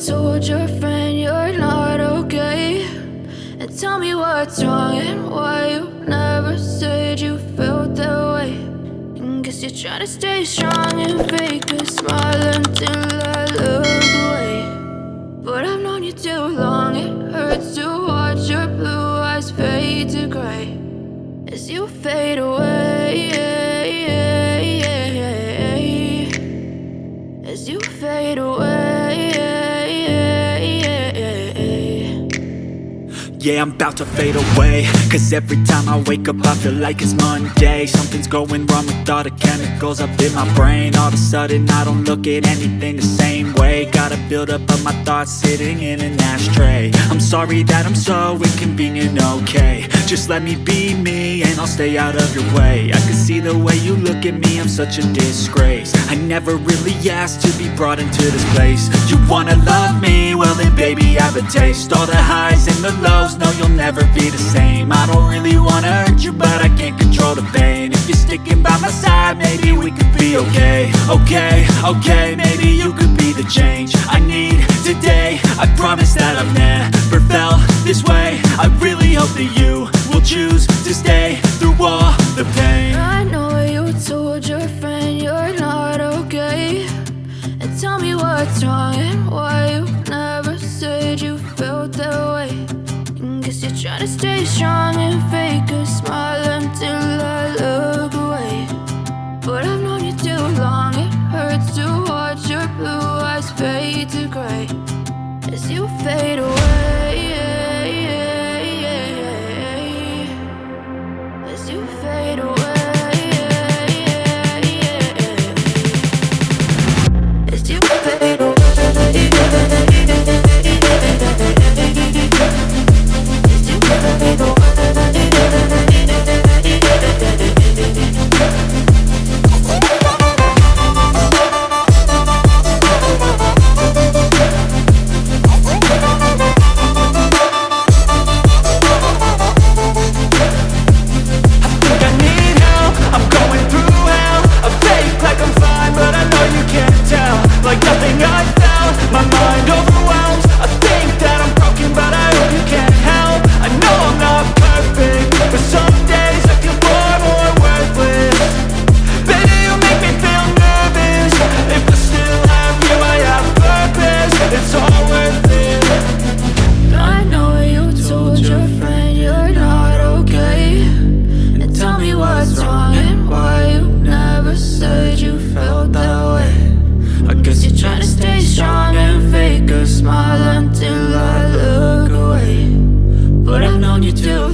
told your friend you're not okay, and tell me what's wrong and why you never said you felt that way. And guess you're trying to stay strong and fake a smile until I look away. But I've known you too long, it hurts to watch your blue eyes fade to gray as you fade away, as you fade away. Yeah, I'm about to fade away, cause every time I wake up I feel like it's Monday. Something's going wrong with all the chemicals up in my brain. All of a sudden I don't look at anything the same way. Gotta build up of my thoughts sitting in an ashtray. I'm sorry that I'm so inconvenient, okay. Just let me be me and I'll stay out of your way. I can see the way you look at me, I'm such a disgrace. I never really asked to be brought into this place. You wanna love me? Well then baby I have a taste. All the highs and the lows, no you'll never be the same. I don't really wanna hurt you but I can't control the pain. If you're sticking by my side maybe we could be okay. Okay, maybe you could be the change I need today. I promise that I've never felt this way. I really hope that you will choose to stay through all the pain. I know you told your friend you're not okay, and tell me what's wrong and why you never said you felt that way. And guess you're trying to stay strong and fake a smile until I look away. But I've known you too long, it hurts to watch your blue eyes fade to gray as you fade away, as you fade away, as you fade away. Like nothing I felt, my mind overwhelmed. I think that I'm broken, but I hope you can't help. I know I'm not perfect, but some days I feel far more worthless. Baby, you make me feel nervous. If I still have you, I have purpose. It's all worth it. I know you told your friend you're not okay, and tell me what's wrong and why you never said you felt that way. I guess you're trying to stay strong and fake a smile until I look away. But I've known you too